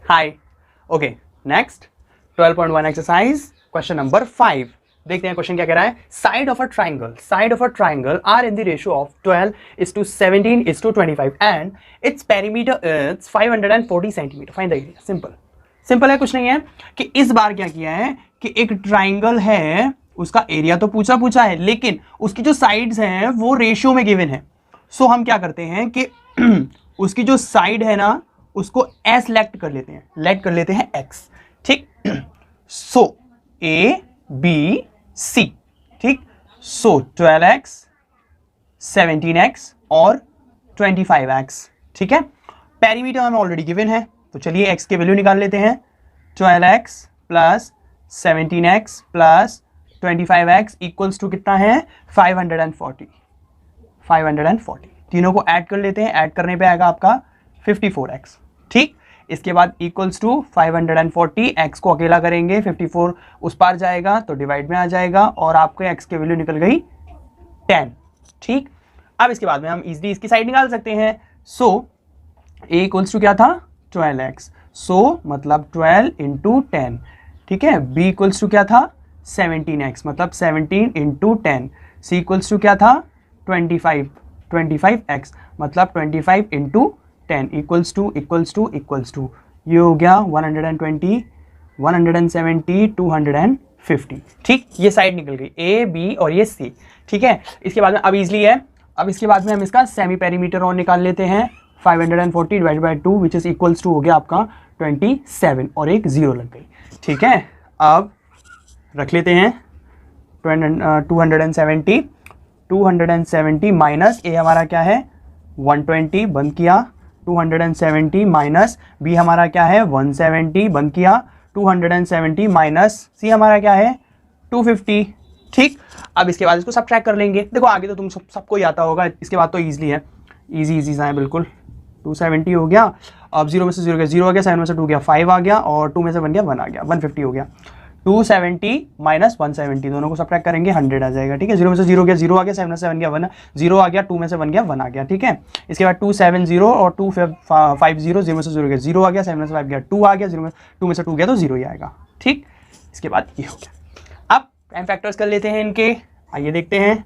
हाय। Okay, next 12.1 exercise question number 5। देखते हैं question क्या कह रहा है। Side of a triangle are in the ratio of 12:17:25 and its perimeter is 540 centimetre. Find the area. Simple है, कुछ नहीं है कि इस बार क्या किया है कि एक ट्राइंगल है, उसका एरिया तो पूछा है, लेकिन उसकी जो साइड्स हैं वो रेशियो में गिवन है। सो हम क्या करते हैं कि उसकी जो साइड है ना उसको एस लेट कर लेते हैं एक्स। ठीक, सो ए बी सी। ठीक, सो 12x 17x और 25x। ठीक है, पेरीमीटर हमें ऑलरेडी गिवन है, तो चलिए x की वैल्यू निकाल लेते हैं। 12x plus 17x plus 25x equals to कितना है 540। तीनों को ऐड कर लेते हैं, ऐड करने पे आएगा आपका 54x। ठीक, इसके बाद इक्वल्स टू 540, x को अकेला करेंगे 54 उस पार जाएगा तो डिवाइड में आ जाएगा और आपको x की वैल्यू निकल गई 10। ठीक, अब इसके बाद में हम इजीली इसकी साइड निकाल सकते हैं। सो a इक्वल्स टू क्या था 12x, सो मतलब 12 इंटू 10। ठीक है, b इक्वल्स टू क्या था 17x मतलब 17 इंटू 10। c इक्वल्स टू क्या था 25x मतलब 25 इंटू 10 इक्वल्स टू ये हो गया 120 170 250। ठीक, ये साइड निकल गई ए बी और ये सी। ठीक है, इसके बाद में अब इजली है, अब इसके बाद में हम इसका सेमी पेरीमीटर और निकाल लेते हैं। 540 divide by 2 which is equals to हो गया आपका 27 और एक जीरो लग गई। ठीक है, अब रख लेते हैं 270 माइनस ए हमारा क्या है 120 बंद किया, 270 माइनस बी हमारा क्या है 170 बंद किया, 270 माइनस सी हमारा क्या है 250। ठीक, अब इसके बाद इसको सब्ट्रैक्ट कर लेंगे। देखो आगे तो तुम सबको ही आता होगा, इसके बाद तो ईजिली है, इजी सा है बिल्कुल। 270 हो गया, अब 0 में से 0 गया 0 आ गया, 7 में से 2 गया 5 आ गया और 2 में से 1 गया 1 आ गया, 150 हो गया। 270 माइनस 170 दोनों को सब्ट्रैक्ट करेंगे 100 आ जाएगा। ठीक है, 0 में से 0 गया 0 आ गया, 7 में से 1 गया 1, 0 आ गया, 2 में से 1 गया 1 आ गया। ठीक है, इसके बाद 270 और 250, 0 में से 0 गया 0 आ गया, 7 में से 5 गया 2 आ गया, 2 में से 2 गया तो 0 ही आएगा। ठीक, इसके बाद ये हो गया। अब प्राइम फैक्टर्स कर लेते हैं इनके, आइए देखते हैं।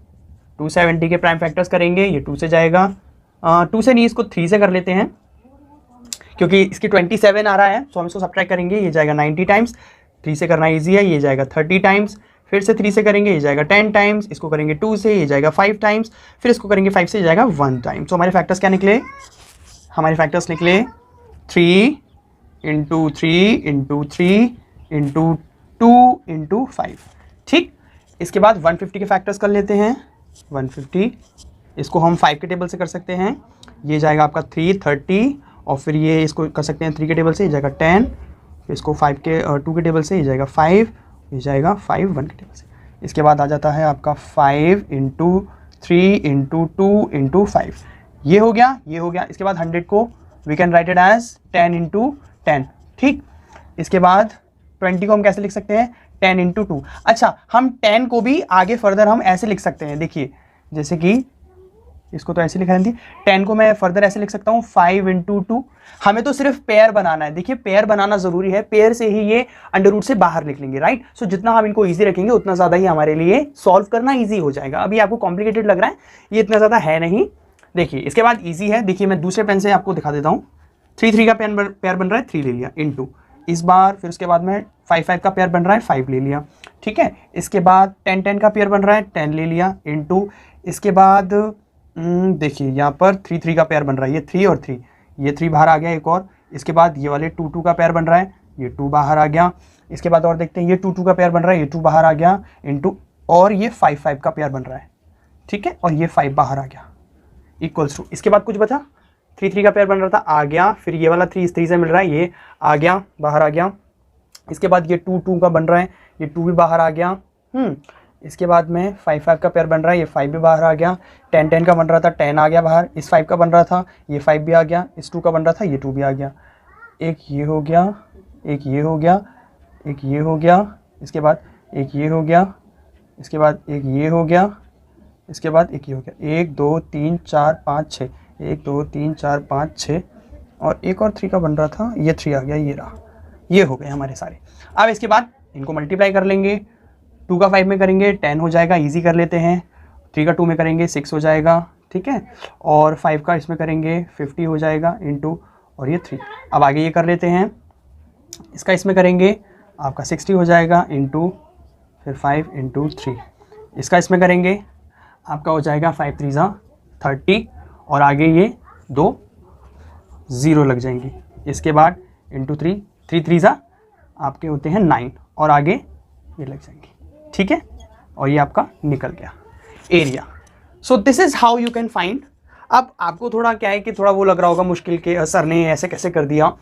270 के प्राइम फैक्टर्स करेंगे, ये 2 से जाएगा, 2 से नहीं इसको 3 से कर लेते हैं क्योंकि इसकी 27 आ रहा है, सो हम इसको सब्ट्रैक्ट करेंगे, ये जाएगा 90 टाइम्स। 3 से करना इजी है, ये जाएगा 30 टाइम्स, फिर से 3 से करेंगे ये जाएगा 10 टाइम्स, इसको करेंगे 2 से ये जाएगा 5 टाइम्स, फिर इसको करेंगे 5 से ये जाएगा 1 टाइम। तो हमारे फैक्टर्स क्या निकले, हमारे फैक्टर्स निकले 3 इंटू 3 इंटू 3 इंटू 2 इंटू 5। ठीक, इसके बाद 150 के फैक्टर्स कर लेते हैं। 150 इसको हम 5 के टेबल से कर सकते हैं, ये जाएगा आपका 330 और फिर ये इसको कर सकते हैं 3 के टेबल से, ये जाएगा 10, फिर इसको 5 के 2 के टेबल से, ये जाएगा 5, ये जाएगा 5 1 के टेबल से। इसके बाद आ जाता है आपका 5 इंटू 3 इंटू 2 इंटू 5, ये हो गया। इसके बाद 100 को we can write it as 10 into 10। ठीक, इसके बाद 20 को हम कैसे लिख सकते हैं 10 इंटू 2। अच्छा, हम 10 को भी आगे फर्दर हम ऐसे लिख सकते हैं, देखिए जैसे कि इसको तो ऐसे लिखा थी, 10 को मैं फर्दर ऐसे लिख सकता हूँ 5 इंटू 2। हमें तो सिर्फ पेयर बनाना है, देखिए पेयर बनाना जरूरी है, पेयर से ही ये अंडर रूट से बाहर निकलेंगे, राइट। सो जितना हम इनको इजी रखेंगे उतना ज़्यादा ही हमारे लिए सॉल्व करना इजी हो जाएगा। अभी आपको कॉम्प्लिकेटेड लग रहा है, ये इतना ज़्यादा है नहीं। देखिए इसके बाद ईजी है, देखिए मैं दूसरे पेन से आपको दिखा देता हूँ। 3 का पेयर बन रहा है, 3 ले लिया इंटू इस बार, फिर उसके बाद में 5 का पेयर बन रहा है, 5 ले लिया। ठीक है, इसके बाद 10 का पेयर बन रहा है, 10 ले लिया इंटू, इसके बाद देखिए यहाँ पर 3 का पेयर बन रहा है, ये 3 और 3, ये 3 बाहर आ गया एक और। इसके बाद ये वाले 2 का पेयर बन रहा है, ये 2 बाहर आ गया। इसके बाद और देखते हैं, ये 2 का पेयर बन रहा है, ये 2 बाहर आ गया इंटू, और ये 5 का पेयर बन रहा है। ठीक है, और ये 5 बाहर आ गया इक्वल्स टू, इसके बाद कुछ बचा 3 का पेयर बन रहा था आ गया, फिर ये वाला 3 से मिल रहा है, ये आ गया बाहर आ गया। इसके बाद ये 2 का बन रहा है, ये 2 भी बाहर आ गया। इसके बाद में 5 का पेयर बन रहा है, ये 5 भी बाहर आ गया। 10 का बन रहा था, 10 आ गया बाहर। इस 5 का बन रहा था, ये 5 भी आ गया। इस 2 का बन रहा था, ये 2 भी आ गया। एक ये हो गया, एक ये हो गया, एक ये हो गया, इसके बाद एक ये हो गया, इसके बाद एक ये हो गया, इसके बाद एक ये हो गया। 1 2 3 4 5 6, 1 2 3 4 5 6, और एक और 3 का बन रहा था, ये 3 आ गया, ये रहा, ये हो गए हमारे सारे। अब इसके बाद इनको मल्टीप्लाई कर लेंगे, 2 का 5 में करेंगे 10 हो जाएगा, इजी कर लेते हैं। 3 का 2 में करेंगे 6 हो जाएगा, ठीक है, और 5 का इसमें करेंगे 50 हो जाएगा इंटू और ये 3। अब आगे ये कर लेते हैं, इसका इसमें करेंगे आपका 60 हो जाएगा इंटू फिर 5 इंटू 3। इसका इसमें करेंगे आपका हो जाएगा 5 3 30 और आगे ये 2 0 लग जाएंगी। इसके बाद इंटू 3 3 3 आपके होते हैं 9 और आगे ये लग जाएंगे, ठीक है, और ये आपका निकल गया area. So this is how you can find. अब आपको थोड़ा क्या है कि थोड़ा वो लग रहा होगा मुश्किल के सर ने ऐसे कैसे कर दिया,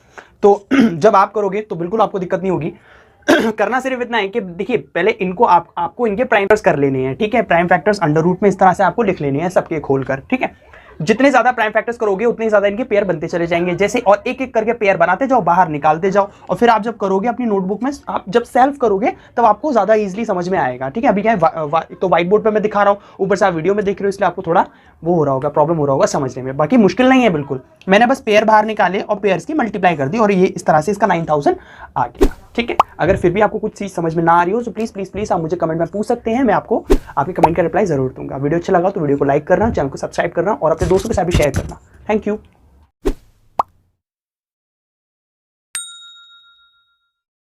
तो जब आप करोगे तो बिल्कुल आपको दिक्कत नहीं होगी। करना सिर्फ इतना है कि देखिए पहले इनको आपको इनके प्राइम फैक्टर्स कर लेने हैं, ठीक है, प्राइम फैक्टर्स अंडर रूट में इस तरह से आपको लिख लेने हैं सबके खोलकर, ठीक है। जितने ज्यादा प्राइम फैक्टर्स करोगे उतने ज्यादा इनके पेयर बनते चले जाएंगे जैसे, और एक एक करके पेयर बनाते जाओ, बाहर निकालते जाओ, और फिर आप जब करोगे अपनी नोटबुक में, आप जब सेल्फ करोगे तब आपको ज्यादा इजीली समझ में आएगा, ठीक है। अभी क्या है तो व्हाइट बोर्ड पे मैं दिखा रहा हूँ, ऊपर से आप वीडियो में देख रहे हो, इसलिए आपको थोड़ा वो हो रहा होगा, प्रॉब्लम हो रहा होगा समझने में, बाकी मुश्किल नहीं है बिल्कुल। मैंने बस पेयर बाहर निकाले और पेयर्स की मल्टीप्लाई कर दी और ये इस तरह से इसका 9000 आ गया, ठीक है। अगर फिर भी आपको कुछ चीज समझ में ना आ रही हो तो प्लीज प्लीज प्लीज आप मुझे कमेंट में पूछ सकते हैं, मैं आपको आपके कमेंट का रिप्लाई जरूर दूंगा। वीडियो अच्छा लगा तो वीडियो को लाइक करना, चैनल को सब्सक्राइब करना और अपने दोस्तों के साथ भी शेयर करना। Thank you.